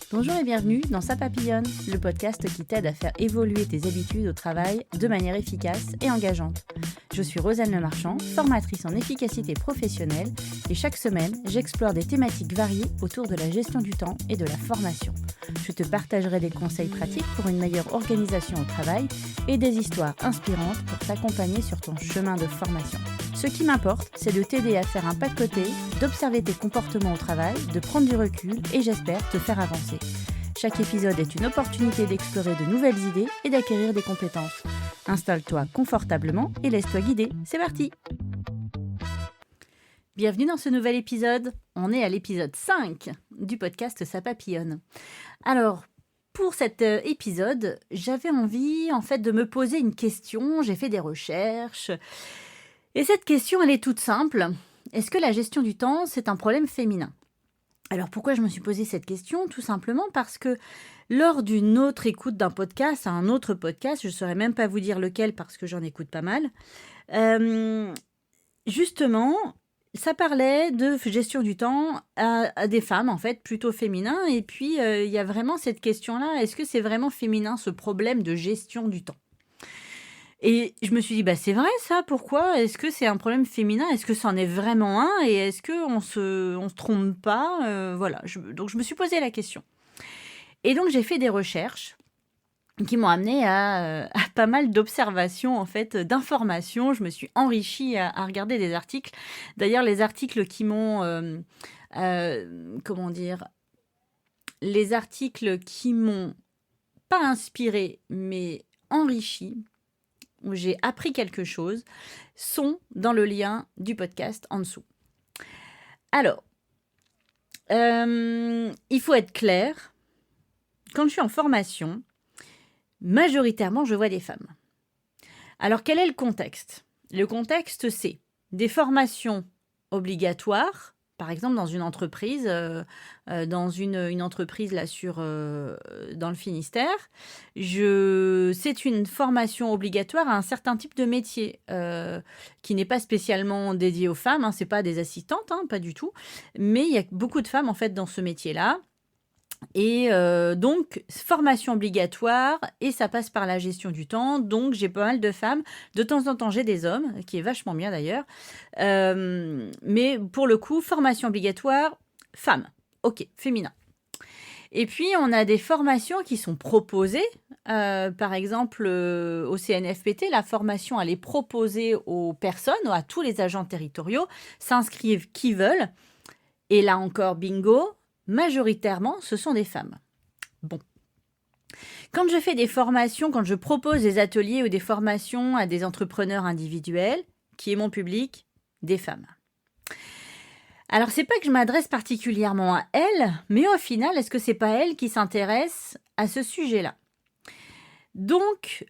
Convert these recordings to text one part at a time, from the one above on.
Bonjour et bienvenue dans Ça Papillonne, le podcast qui t'aide à faire évoluer tes habitudes au travail de manière efficace et engageante. Je suis Rosanne Lemarchand, formatrice en efficacité professionnelle et chaque semaine, j'explore des thématiques variées autour de la gestion du temps et de la formation. Je te partagerai des conseils pratiques pour une meilleure organisation au travail et des histoires inspirantes pour t'accompagner sur ton chemin de formation. Ce qui m'importe, c'est de t'aider à faire un pas de côté, d'observer tes comportements au travail, de prendre du recul et j'espère te faire avancer. Chaque épisode est une opportunité d'explorer de nouvelles idées et d'acquérir des compétences. Installe-toi confortablement et laisse-toi guider. C'est parti! Bienvenue dans ce nouvel épisode. On est à l'épisode 5 du podcast Ça Papillonne. Alors, pour cet épisode, j'avais envie de me poser une question. J'ai fait des recherches. Et cette question, elle est toute simple. Est-ce que la gestion du temps, c'est un problème féminin ? Alors pourquoi je me suis posé cette question ? Tout simplement parce que lors d'une autre écoute d'un podcast, à un autre podcast, je ne saurais même pas vous dire lequel parce que j'en écoute pas mal, justement, ça parlait de gestion du temps à des femmes, en fait, plutôt féminins. Et puis, il y a vraiment cette question-là, est-ce que c'est vraiment féminin, ce problème de gestion du temps ? Et je me suis dit, c'est vrai ça, pourquoi ? Est-ce que c'est un problème féminin ? Est-ce que c'en est vraiment un ? Et est-ce qu'on se trompe pas ? Voilà, donc je me suis posé la question. Et donc j'ai fait des recherches qui m'ont amené à pas mal d'observations, en fait, d'informations. Je me suis enrichie à regarder des articles. D'ailleurs, les articles qui m'ont... les articles qui m'ont pas inspiré, mais enrichi, où j'ai appris quelque chose, sont dans le lien du podcast en dessous. Alors, il faut être clair, quand je suis en formation, majoritairement, je vois des femmes. Alors, quel est le contexte ? Le contexte, c'est des formations obligatoires, par exemple dans une entreprise, dans une entreprise là dans le Finistère, c'est une formation obligatoire à un certain type de métier qui n'est pas spécialement dédié aux femmes, c'est pas des assistantes, pas du tout, mais il y a beaucoup de femmes en fait dans ce métier-là. Et donc, formation obligatoire, et ça passe par la gestion du temps. Donc, j'ai pas mal de femmes. De temps en temps, j'ai des hommes, qui est vachement bien d'ailleurs. Mais pour le coup, formation obligatoire, femmes. Ok, féminin. Et puis, on a des formations qui sont proposées. Par exemple, au CNFPT, la formation, elle est proposée aux personnes, à tous les agents territoriaux, s'inscrivent qui veulent. Et là encore, bingo, majoritairement, ce sont des femmes. Bon. Quand je fais des formations, quand je propose des ateliers ou des formations à des entrepreneurs individuels, qui est mon public, des femmes. Alors, c'est pas que je m'adresse particulièrement à elles, mais au final, est-ce que c'est pas elles qui s'intéressent à ce sujet-là ? Donc,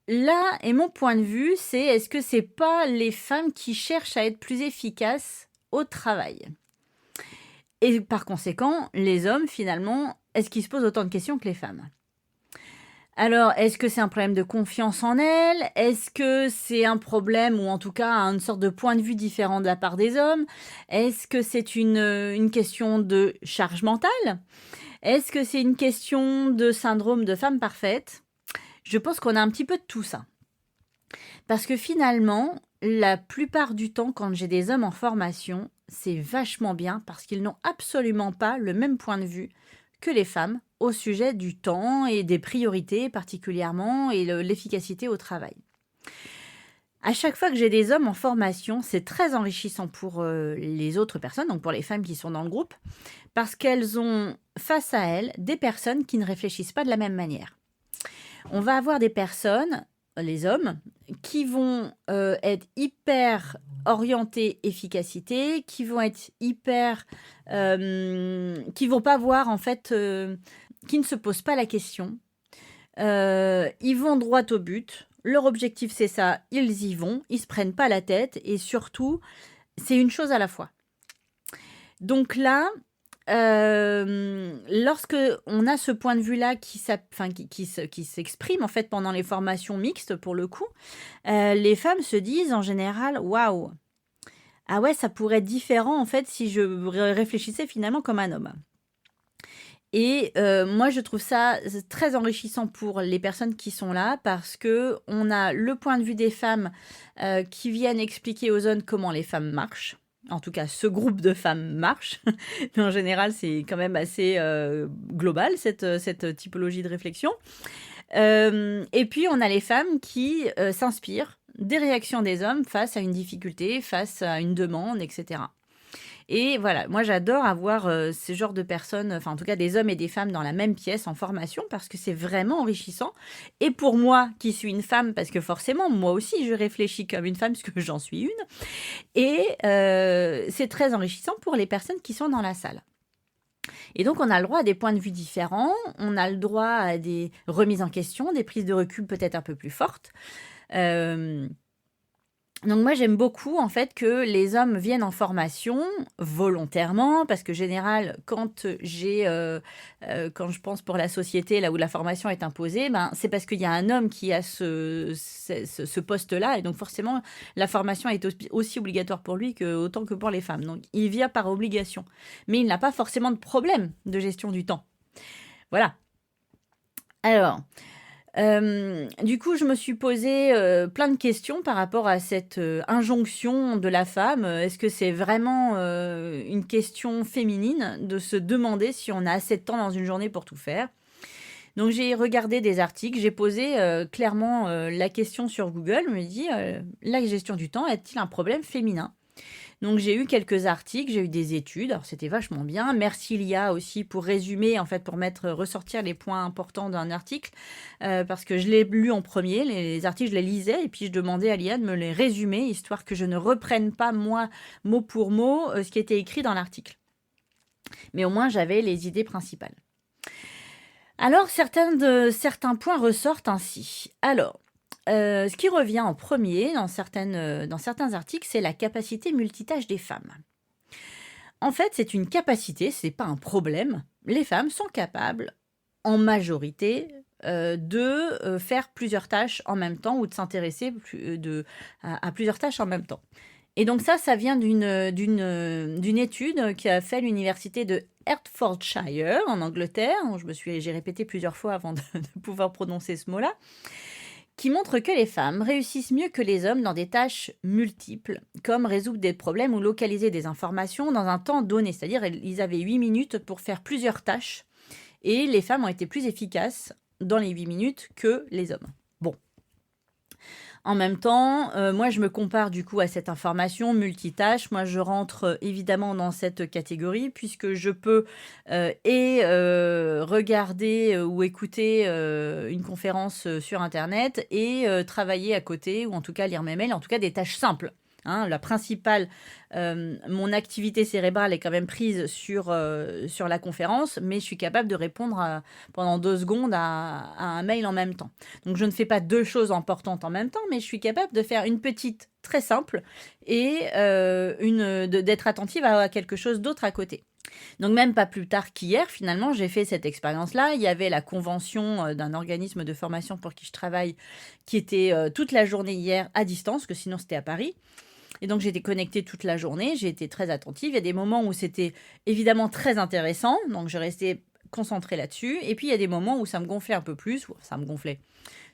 là, et mon point de vue, c'est est-ce que c'est pas les femmes qui cherchent à être plus efficaces au travail ? Et par conséquent, les hommes, finalement, est-ce qu'ils se posent autant de questions que les femmes ? Alors, est-ce que c'est un problème de confiance en elles ? Est-ce que c'est un problème, ou en tout cas une sorte de point de vue différent de la part des hommes ? Est-ce que c'est une question de charge mentale ? Est-ce que c'est une question de syndrome de femme parfaite ? Je pense qu'on a un petit peu de tout ça. Parce que finalement, la plupart du temps, quand j'ai des hommes en formation, c'est vachement bien parce qu'ils n'ont absolument pas le même point de vue que les femmes au sujet du temps et des priorités particulièrement et l'efficacité au travail. À chaque fois que j'ai des hommes en formation, c'est très enrichissant pour les autres personnes, donc pour les femmes qui sont dans le groupe, parce qu'elles ont face à elles des personnes qui ne réfléchissent pas de la même manière. On va avoir des personnes, les hommes, qui vont être hyper orientés efficacité, qui vont être hyper... qui vont pas voir, en fait, qui ne se posent pas la question. Ils vont droit au but. Leur objectif, c'est ça. Ils y vont. Ils se prennent pas la tête. Et surtout, c'est une chose à la fois. Donc là... lorsque on a ce point de vue-là qui s'exprime en fait pendant les formations mixtes pour le coup, les femmes se disent en général waouh, ah ouais, ça pourrait être différent en fait si je réfléchissais finalement comme un homme. Et moi, je trouve ça très enrichissant pour les personnes qui sont là parce que on a le point de vue des femmes qui viennent expliquer aux hommes comment les femmes marchent. En tout cas, ce groupe de femmes marche. Mais en général, c'est quand même assez global, cette typologie de réflexion. Et puis, on a les femmes qui s'inspirent des réactions des hommes face à une difficulté, face à une demande, etc. Et voilà, moi j'adore avoir ce genre de personnes, enfin en tout cas des hommes et des femmes dans la même pièce en formation parce que c'est vraiment enrichissant. Et pour moi qui suis une femme, parce que forcément moi aussi je réfléchis comme une femme parce que j'en suis une. Et c'est très enrichissant pour les personnes qui sont dans la salle. Et donc on a le droit à des points de vue différents, on a le droit à des remises en question, des prises de recul peut-être un peu plus fortes. Donc moi j'aime beaucoup en fait que les hommes viennent en formation volontairement parce que général quand quand je pense pour la société là où la formation est imposée, ben c'est parce qu'il y a un homme qui a ce poste-là et donc forcément la formation est aussi obligatoire pour lui que autant que pour les femmes. Donc il vient par obligation, mais il n'a pas forcément de problème de gestion du temps. Voilà. Alors. Du coup, je me suis posé plein de questions par rapport à cette injonction de la femme. Est-ce que c'est vraiment une question féminine de se demander si on a assez de temps dans une journée pour tout faire? Donc j'ai regardé des articles, j'ai posé clairement la question sur Google, je me dis la gestion du temps est-il un problème féminin? Donc j'ai eu quelques articles, j'ai eu des études, alors c'était vachement bien. Merci Lia aussi pour résumer, en fait, pour ressortir les points importants d'un article, parce que je l'ai lu en premier, les articles je les lisais, et puis je demandais à Lia de me les résumer, histoire que je ne reprenne pas moi, mot pour mot, ce qui était écrit dans l'article. Mais au moins j'avais les idées principales. Alors certains points ressortent ainsi. Alors, ce qui revient en premier dans certains articles, c'est la capacité multitâche des femmes. En fait, c'est une capacité, c'est pas un problème. Les femmes sont capables, en majorité, de faire plusieurs tâches en même temps ou de s'intéresser à plusieurs tâches en même temps. Et donc ça vient d'une étude qu'a fait l'université de Hertfordshire en Angleterre. J'ai répété plusieurs fois avant de pouvoir prononcer ce mot-là, qui montre que les femmes réussissent mieux que les hommes dans des tâches multiples, comme résoudre des problèmes ou localiser des informations dans un temps donné. C'est-à-dire ils avaient 8 minutes pour faire plusieurs tâches, et les femmes ont été plus efficaces dans les 8 minutes que les hommes. Bon. En même temps, moi, je me compare du coup à cette information multitâche. Moi, je rentre évidemment dans cette catégorie puisque je peux regarder ou écouter une conférence sur Internet et travailler à côté ou en tout cas lire mes mails, en tout cas des tâches simples. Hein, la principale, mon activité cérébrale est quand même prise sur la conférence, mais je suis capable de répondre pendant 2 secondes à un mail en même temps. Donc je ne fais pas 2 choses importantes en même temps, mais je suis capable de faire une petite très simple et d'être attentive à quelque chose d'autre à côté. Donc même pas plus tard qu'hier, finalement, j'ai fait cette expérience-là. Il y avait la convention d'un organisme de formation pour qui je travaille qui était toute la journée hier à distance, que sinon c'était à Paris. Et donc, j'étais connectée toute la journée, j'ai été très attentive. Il y a des moments où c'était évidemment très intéressant, donc je restais concentrée là-dessus. Et puis, il y a des moments où ça me gonflait un peu plus, ou ça me gonflait.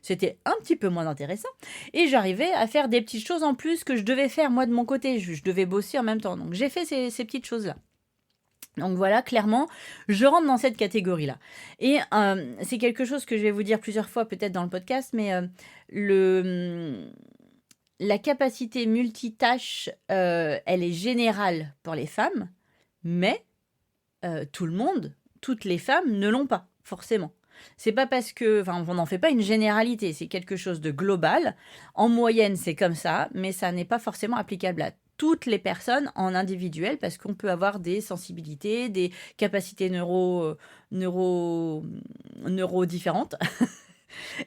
C'était un petit peu moins intéressant. Et j'arrivais à faire des petites choses en plus que je devais faire moi de mon côté. Je devais bosser en même temps. Donc, j'ai fait ces petites choses-là. Donc voilà, clairement, je rentre dans cette catégorie-là. Et c'est quelque chose que je vais vous dire plusieurs fois peut-être dans le podcast, mais la capacité multitâche, elle est générale pour les femmes, mais tout le monde, toutes les femmes ne l'ont pas, forcément. C'est pas parce que, enfin, on n'en fait pas une généralité, c'est quelque chose de global. En moyenne, c'est comme ça, mais ça n'est pas forcément applicable à toutes les personnes en individuel, parce qu'on peut avoir des sensibilités, des capacités neuro différentes.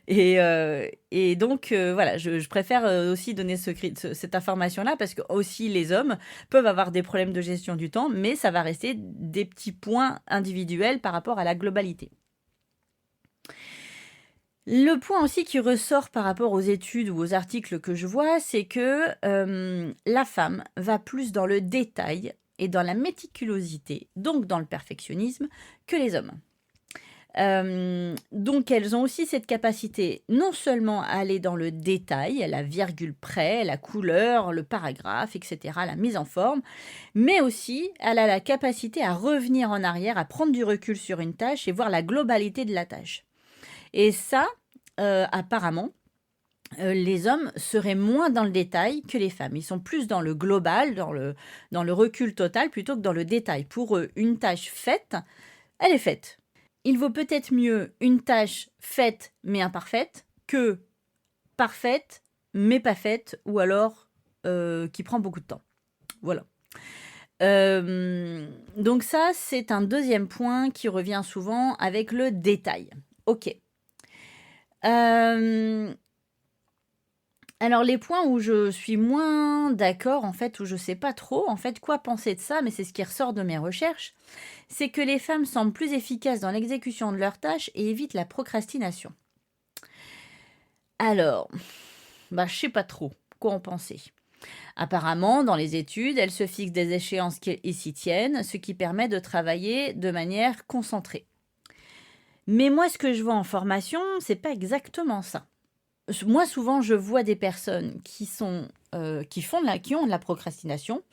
Et donc, voilà, je préfère aussi donner cette information-là parce que aussi les hommes peuvent avoir des problèmes de gestion du temps, mais ça va rester des petits points individuels par rapport à la globalité. Le point aussi qui ressort par rapport aux études ou aux articles que je vois, c'est que la femme va plus dans le détail et dans la méticulosité, donc dans le perfectionnisme, que les hommes. Donc elles ont aussi cette capacité non seulement à aller dans le détail, à la virgule près, la couleur, le paragraphe, etc., la mise en forme, mais aussi elle a la capacité à revenir en arrière, à prendre du recul sur une tâche et voir la globalité de la tâche. Et ça, apparemment, les hommes seraient moins dans le détail que les femmes. Ils sont plus dans le global, dans le recul total, plutôt que dans le détail. Pour eux, une tâche faite, elle est faite. Il vaut peut-être mieux une tâche faite mais imparfaite que parfaite mais pas faite, ou alors qui prend beaucoup de temps. Voilà. Donc ça, c'est un deuxième point qui revient souvent avec le détail. Ok. Alors les points où je suis moins d'accord, en fait, où je sais pas trop, en fait, quoi penser de ça, mais c'est ce qui ressort de mes recherches, c'est que les femmes semblent plus efficaces dans l'exécution de leurs tâches et évitent la procrastination. Alors, je sais pas trop quoi en penser. Apparemment, dans les études, elles se fixent des échéances qui s'y tiennent, ce qui permet de travailler de manière concentrée. Mais moi, ce que je vois en formation, c'est pas exactement ça. Moi, souvent, je vois des personnes qui ont de la procrastination.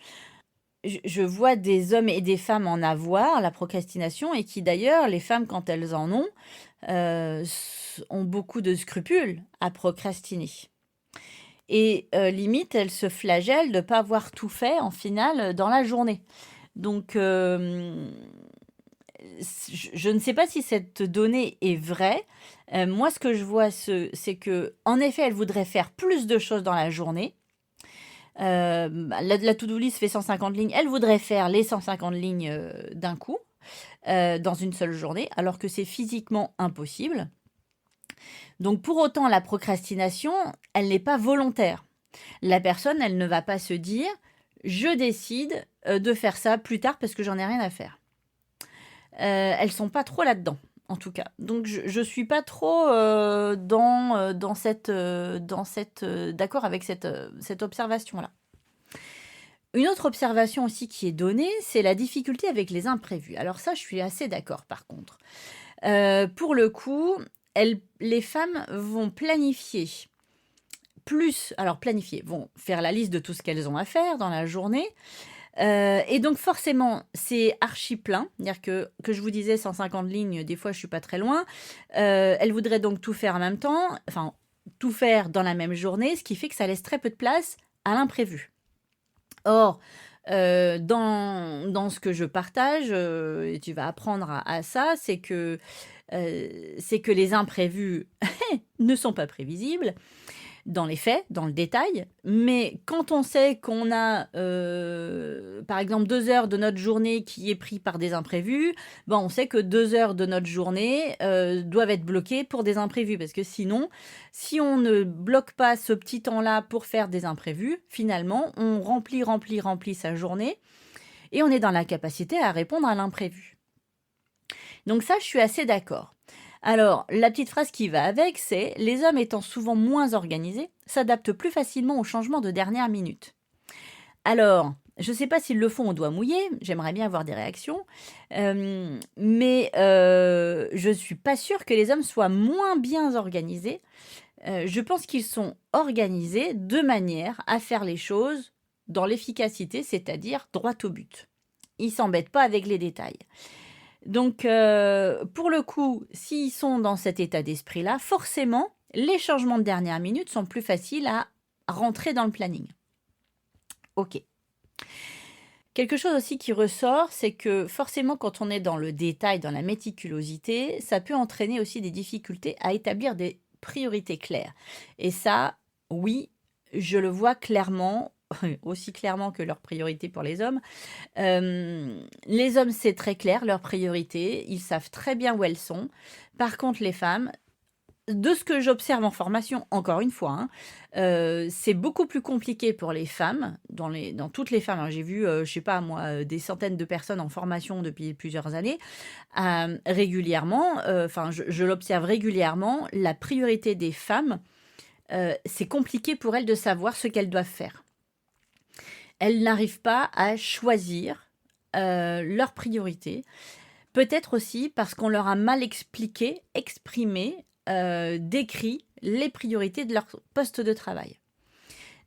Je vois des hommes et des femmes en avoir, la procrastination, et qui d'ailleurs, les femmes, quand elles en ont beaucoup de scrupules à procrastiner. Et limite, elles se flagellent de ne pas avoir tout fait, en finale, dans la journée. Donc, je ne sais pas si cette donnée est vraie. Moi, ce que je vois, c'est que, en effet, elle voudrait faire plus de choses dans la journée. La to-do list fait 150 lignes. Elle voudrait faire les 150 lignes d'un coup, dans une seule journée, alors que c'est physiquement impossible. Donc, pour autant, la procrastination, elle n'est pas volontaire. La personne, elle ne va pas se dire « je décide de faire ça plus tard parce que j'en ai rien à faire ». Elles sont pas trop là-dedans, en tout cas. Donc je suis pas trop d'accord avec cette observation-là. Une autre observation aussi qui est donnée, c'est la difficulté avec les imprévus. Alors ça, je suis assez d'accord par contre. Pour le coup, les femmes vont planifier vont faire la liste de tout ce qu'elles ont à faire dans la journée. Et donc forcément, c'est archi plein. C'est-à-dire que je vous disais 150 lignes, des fois je suis pas très loin. Elle voudrait donc tout faire en même temps, enfin tout faire dans la même journée, ce qui fait que ça laisse très peu de place à l'imprévu. Or, dans ce que je partage, et tu vas apprendre à ça, c'est que les imprévus ne sont pas prévisibles dans les faits, dans le détail, mais quand on sait qu'on a, par exemple, 2 heures de notre journée qui est pris par des imprévus, on sait que 2 heures de notre journée doivent être bloquées pour des imprévus, parce que sinon, si on ne bloque pas ce petit temps-là pour faire des imprévus, finalement, on remplit sa journée, et on est dans la capacité à répondre à l'imprévu. Donc ça, je suis assez d'accord. Alors, la petite phrase qui va avec, c'est « Les hommes étant souvent moins organisés, s'adaptent plus facilement aux changements de dernière minute. » Alors, je ne sais pas s'ils le font au doigt mouillé, j'aimerais bien avoir des réactions, mais je ne suis pas sûre que les hommes soient moins bien organisés. Je pense qu'ils sont organisés de manière à faire les choses dans l'efficacité, c'est-à-dire droit au but. Ils ne s'embêtent pas avec les détails. Donc, pour le coup, s'ils sont dans cet état d'esprit-là, forcément, les changements de dernière minute sont plus faciles à rentrer dans le planning. Ok. Quelque chose aussi qui ressort, c'est que forcément, quand on est dans le détail, dans la méticulosité, ça peut entraîner aussi des difficultés à établir des priorités claires. Et ça, oui, je le vois clairement, aussi clairement que leurs priorités pour les hommes. Les hommes, c'est très clair, leurs priorités, ils savent très bien où elles sont. Par contre, les femmes, de ce que j'observe en formation, encore une fois, c'est beaucoup plus compliqué pour les femmes, dans toutes les femmes. J'ai vu, je sais pas moi, des centaines de personnes en formation depuis plusieurs années, régulièrement, je l'observe régulièrement, la priorité des femmes, c'est compliqué pour elles de savoir ce qu'elles doivent faire. Elles n'arrivent pas à choisir leurs priorités Peut-être aussi parce qu'on leur a mal expliqué, exprimé, décrit les priorités de leur poste de travail.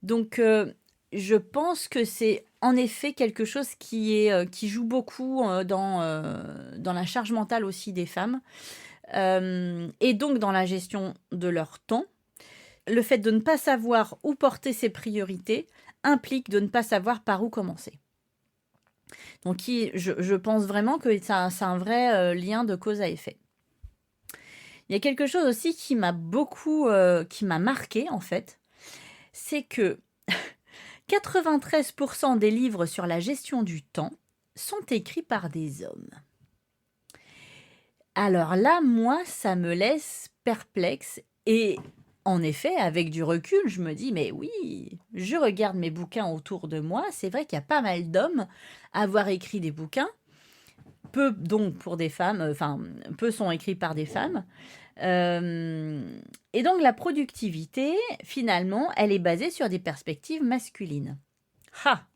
Donc, je pense que c'est en effet quelque chose qui joue beaucoup dans la charge mentale aussi des femmes, et donc dans la gestion de leur temps. Le fait de ne pas savoir où porter ses priorités implique de ne pas savoir par où commencer. Donc, je pense vraiment que c'est un vrai lien de cause à effet. Il y a quelque chose aussi qui m'a marqué en fait, c'est que 93% des livres sur la gestion du temps sont écrits par des hommes. Alors là, moi, ça me laisse perplexe et en effet, avec du recul, je me dis, mais oui, je regarde mes bouquins autour de moi, c'est vrai qu'il y a pas mal d'hommes à avoir écrit des bouquins, peu donc pour des femmes, peu sont écrits par des femmes. Et donc la productivité, finalement, elle est basée sur des perspectives masculines. Ha!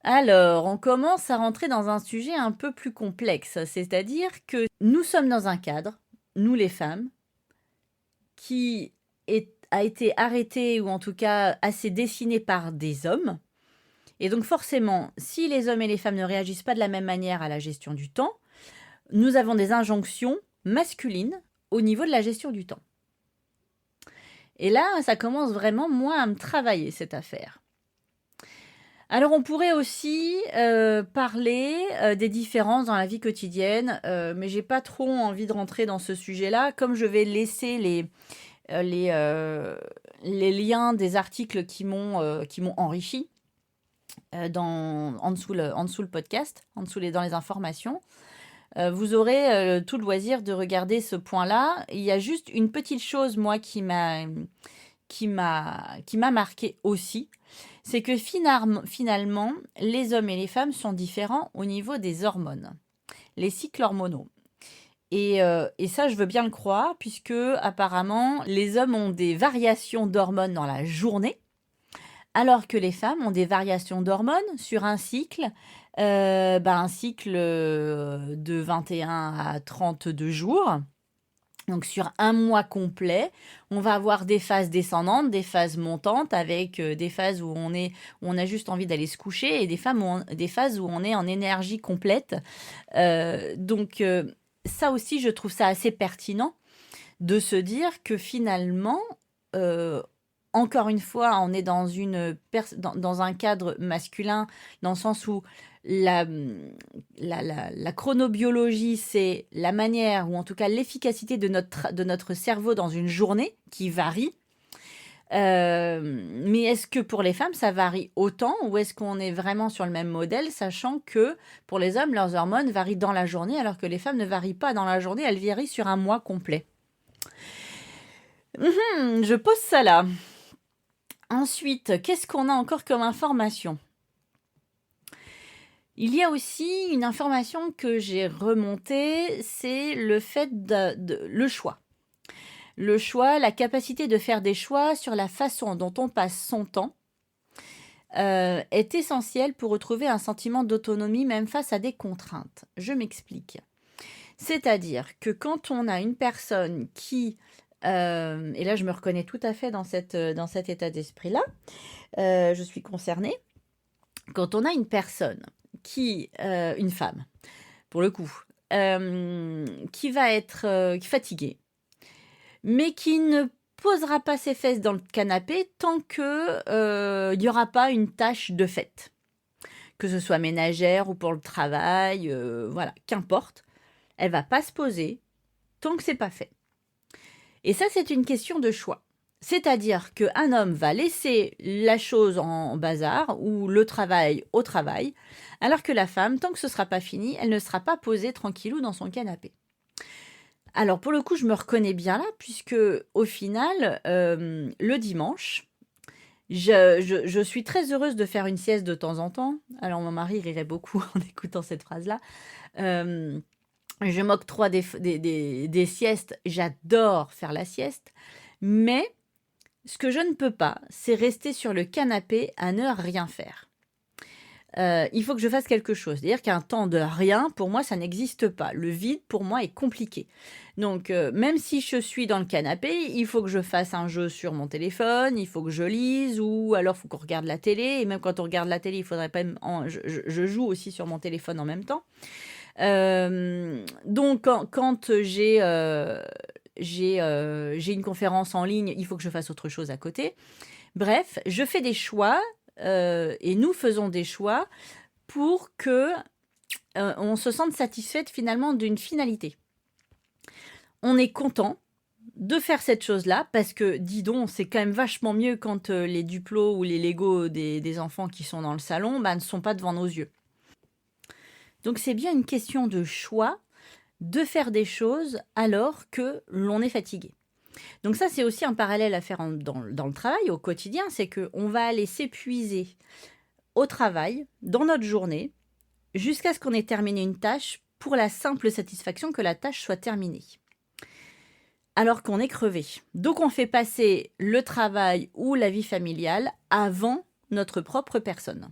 Alors, on commence à rentrer dans un sujet un peu plus complexe, c'est-à-dire que nous sommes dans un cadre, nous les femmes, qui a été arrêté ou en tout cas assez dessiné par des hommes. Et donc forcément, si les hommes et les femmes ne réagissent pas de la même manière à la gestion du temps, nous avons des injonctions masculines au niveau de la gestion du temps. Et là, ça commence vraiment, moi, à me travailler, cette affaire. Alors, on pourrait aussi parler des différences dans la vie quotidienne, mais j'ai pas trop envie de rentrer dans ce sujet-là. Comme je vais laisser les liens des articles qui m'ont enrichi en dessous le podcast, dans les informations, vous aurez tout le loisir de regarder ce point-là. Il y a juste une petite chose, moi, qui m'a marqué aussi, c'est que finalement, les hommes et les femmes sont différents au niveau des hormones, les cycles hormonaux. Et ça, je veux bien le croire, puisque apparemment, les hommes ont des variations d'hormones dans la journée, alors que les femmes ont des variations d'hormones sur un cycle, de 21 à 32 jours. Donc sur un mois complet, on va avoir des phases descendantes, des phases montantes, avec des phases où on a juste envie d'aller se coucher, et des phases où on est en énergie complète. Donc ça aussi, je trouve ça assez pertinent de se dire que finalement, encore une fois, on est dans un cadre masculin, dans le sens où la chronobiologie, c'est la manière, ou en tout cas l'efficacité de notre cerveau dans une journée qui varie. Mais est-ce que pour les femmes, ça varie autant, ou est-ce qu'on est vraiment sur le même modèle, sachant que pour les hommes, leurs hormones varient dans la journée, alors que les femmes ne varient pas dans la journée, elles varient sur un mois complet. Je pose ça là. Ensuite, qu'est-ce qu'on a encore comme information ? Il y a aussi une information que j'ai remontée, c'est le fait le choix. Le choix, la capacité de faire des choix sur la façon dont on passe son temps est essentielle pour retrouver un sentiment d'autonomie même face à des contraintes. Je m'explique. C'est-à-dire que quand on a une personne qui... et là, je me reconnais tout à fait dans cet état d'esprit-là. Je suis concernée. Quand on a une personne une femme, pour le coup, qui va être fatiguée, mais qui ne posera pas ses fesses dans le canapé tant que il n'y aura pas une tâche de fait, que ce soit ménagère ou pour le travail, voilà, qu'importe, elle va pas se poser tant que c'est pas fait. Et ça, c'est une question de choix. C'est-à-dire qu'un homme va laisser la chose en bazar ou le travail au travail, alors que la femme, tant que ce ne sera pas fini, elle ne sera pas posée tranquillou dans son canapé. Alors pour le coup, je me reconnais bien là, puisque au final, le dimanche, je suis très heureuse de faire une sieste de temps en temps. Alors mon mari rirait beaucoup en écoutant cette phrase-là. Je m'octroie des siestes, j'adore faire la sieste, mais ce que je ne peux pas, c'est rester sur le canapé à ne rien faire. il faut que je fasse quelque chose. C'est-à-dire qu'un temps de rien, pour moi, ça n'existe pas. Le vide, pour moi, est compliqué. Donc, même si je suis dans le canapé, il faut que je fasse un jeu sur mon téléphone, il faut que je lise, ou alors il faut qu'on regarde la télé. Et même quand on regarde la télé, il faudrait pas... je joue aussi sur mon téléphone en même temps. Donc, quand j'ai une conférence en ligne, il faut que je fasse autre chose à côté. Bref, je fais des choix et nous faisons des choix pour que on se sente satisfaite finalement d'une finalité. On est content de faire cette chose-là parce que, dis donc, c'est quand même vachement mieux quand les Duplo ou les Lego des enfants qui sont dans le salon ne sont pas devant nos yeux. Donc c'est bien une question de choix de faire des choses alors que l'on est fatigué. Donc ça, c'est aussi un parallèle à faire dans le travail, au quotidien, c'est qu'on va aller s'épuiser au travail, dans notre journée, jusqu'à ce qu'on ait terminé une tâche pour la simple satisfaction que la tâche soit terminée. Alors qu'on est crevé. Donc on fait passer le travail ou la vie familiale avant notre propre personne.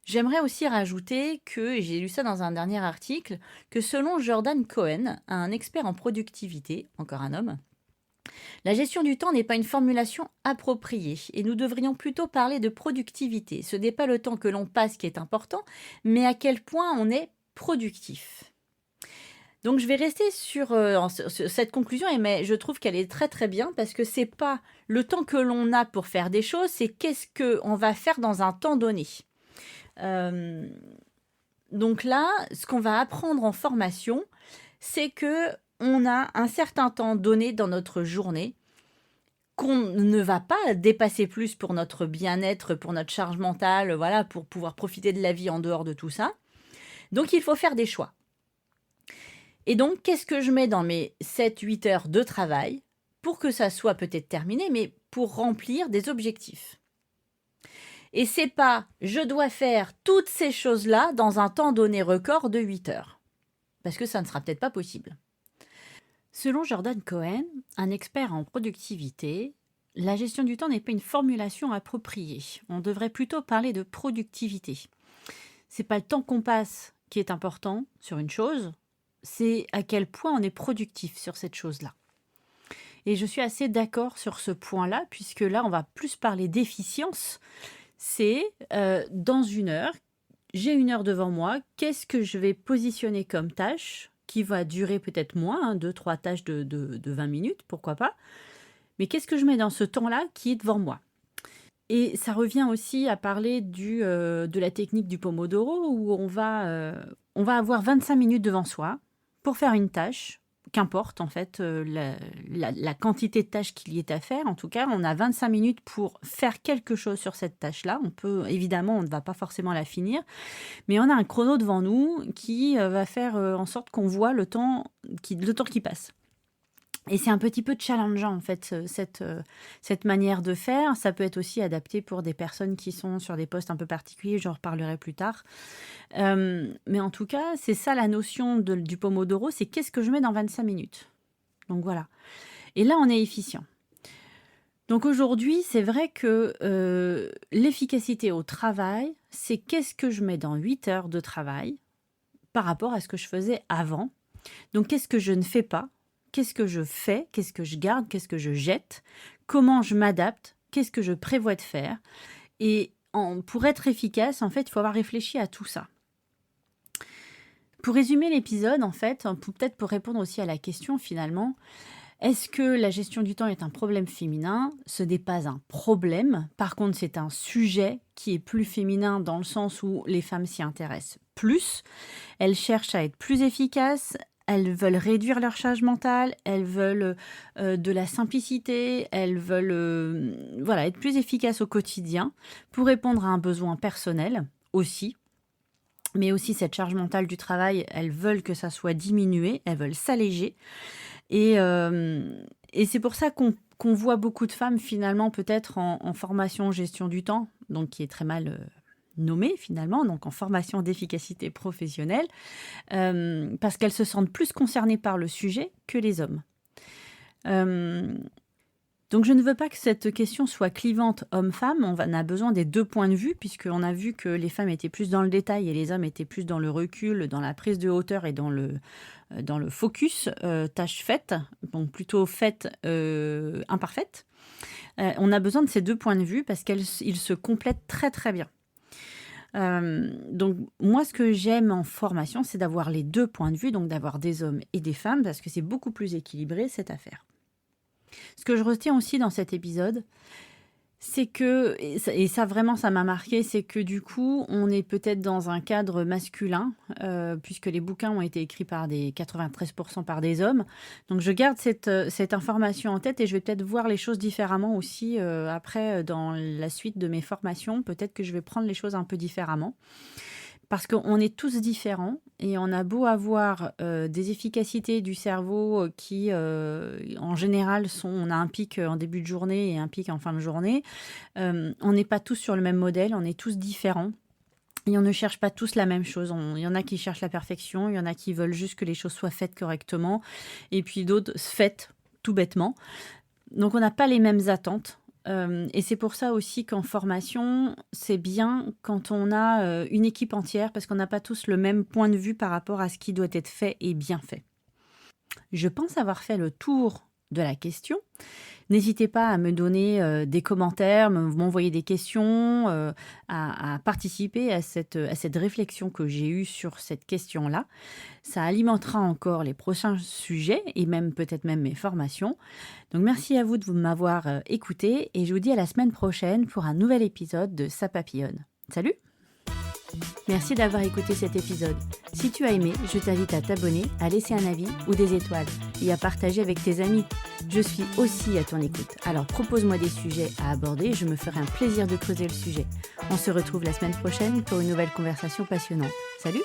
J'aimerais aussi rajouter que, et j'ai lu ça dans un dernier article, que selon Jordan Cohen, un expert en productivité, encore un homme, la gestion du temps n'est pas une formulation appropriée et nous devrions plutôt parler de productivité. Ce n'est pas le temps que l'on passe qui est important, mais à quel point on est productif. Donc je vais rester sur cette conclusion, mais je trouve qu'elle est très très bien parce que c'est pas le temps que l'on a pour faire des choses, c'est qu'est-ce qu'on va faire dans un temps donné. Donc là, ce qu'on va apprendre en formation, c'est que on a un certain temps donné dans notre journée qu'on ne va pas dépasser plus pour notre bien-être, pour notre charge mentale, voilà, pour pouvoir profiter de la vie en dehors de tout ça. Donc il faut faire des choix. Et donc, qu'est-ce que je mets dans mes 7-8 heures de travail pour que ça soit peut-être terminé, mais pour remplir des objectifs. Et c'est pas je dois faire toutes ces choses-là dans un temps donné record de 8 heures. Parce que ça ne sera peut-être pas possible. Selon Jordan Cohen, un expert en productivité, la gestion du temps n'est pas une formulation appropriée. On devrait plutôt parler de productivité. C'est pas le temps qu'on passe qui est important sur une chose, c'est à quel point on est productif sur cette chose-là. Et je suis assez d'accord sur ce point-là, puisque là, on va plus parler d'efficience. C'est dans une heure, j'ai une heure devant moi, qu'est-ce que je vais positionner comme tâche qui va durer peut-être moins, 2-3 tâches de 20 minutes, pourquoi pas. Mais qu'est-ce que je mets dans ce temps-là qui est devant moi? Et ça revient aussi à parler de la technique du Pomodoro, où on va avoir 25 minutes devant soi pour faire une tâche, qu'importe en fait la quantité de tâches qu'il y ait à faire. En tout cas, on a 25 minutes pour faire quelque chose sur cette tâche-là. Évidemment, on ne va pas forcément la finir, mais on a un chrono devant nous qui va faire en sorte qu'on voit le temps qui passe. Et c'est un petit peu challengeant en fait cette manière de faire. Ça peut être aussi adapté pour des personnes qui sont sur des postes un peu particuliers, j'en reparlerai plus tard. Mais en tout cas, c'est ça la notion du Pomodoro, c'est qu'est-ce que je mets dans 25 minutes. Donc voilà. Et là, on est efficient. Donc aujourd'hui, c'est vrai que l'efficacité au travail, c'est qu'est-ce que je mets dans 8 heures de travail par rapport à ce que je faisais avant. Donc qu'est-ce que je ne fais pas? Qu'est-ce que je fais? Qu'est-ce que je garde? Qu'est-ce que je jette? Comment je m'adapte? Qu'est-ce que je prévois de faire? Et pour être efficace, en fait, il faut avoir réfléchi à tout ça. Pour résumer l'épisode, en fait, peut-être pour répondre aussi à la question finalement, est-ce que la gestion du temps est un problème féminin? Ce n'est pas un problème. Par contre, c'est un sujet qui est plus féminin dans le sens où les femmes s'y intéressent plus. Elles cherchent à être plus efficaces. Elles veulent réduire leur charge mentale, elles veulent de la simplicité, elles veulent être plus efficaces au quotidien pour répondre à un besoin personnel aussi. Mais aussi cette charge mentale du travail, elles veulent que ça soit diminué, elles veulent s'alléger. Et c'est pour ça qu'on voit beaucoup de femmes finalement peut-être en formation gestion du temps, donc qui est très mal nommée finalement, donc en formation d'efficacité professionnelle, parce qu'elles se sentent plus concernées par le sujet que les hommes. Donc je ne veux pas que cette question soit clivante homme-femme, on a besoin des 2 points de vue puisqu'on a vu que les femmes étaient plus dans le détail et les hommes étaient plus dans le recul, dans la prise de hauteur et dans le focus, tâche faite, donc plutôt faite, imparfaite. On a besoin de ces 2 points de vue parce qu'ils se complètent très, très bien. Donc moi ce que j'aime en formation, c'est d'avoir les 2 points de vue, donc d'avoir des hommes et des femmes parce que c'est beaucoup plus équilibré cette affaire. Ce que je retiens aussi dans cet épisode, c'est que, et ça vraiment ça m'a marqué, c'est que du coup on est peut-être dans un cadre masculin, puisque les bouquins ont été écrits par 93% par des hommes. Donc je garde cette information en tête et je vais peut-être voir les choses différemment aussi après dans la suite de mes formations. Peut-être que je vais prendre les choses un peu différemment. Parce qu'on est tous différents et on a beau avoir des efficacités du cerveau qui, en général, on a un pic en début de journée et un pic en fin de journée. On n'est pas tous sur le même modèle, on est tous différents. Et on ne cherche pas tous la même chose. Il y en a qui cherchent la perfection, il y en a qui veulent juste que les choses soient faites correctement, et puis d'autres faites tout bêtement. Donc on n'a pas les mêmes attentes. Et c'est pour ça aussi qu'en formation, c'est bien quand on a une équipe entière, parce qu'on n'a pas tous le même point de vue par rapport à ce qui doit être fait et bien fait. Je pense avoir fait le tour de la question. N'hésitez pas à me donner des commentaires, m'envoyer des questions, à participer à cette réflexion que j'ai eue sur cette question-là. Ça alimentera encore les prochains sujets et même peut-être même mes formations. Donc merci à vous de m'avoir écouté et je vous dis à la semaine prochaine pour un nouvel épisode de Ça papillonne. Salut! Merci d'avoir écouté cet épisode. Si tu as aimé, je t'invite à t'abonner, à laisser un avis ou des étoiles et à partager avec tes amis. Je suis aussi à ton écoute. Alors propose-moi des sujets à aborder et je me ferai un plaisir de creuser le sujet. On se retrouve la semaine prochaine pour une nouvelle conversation passionnante. Salut!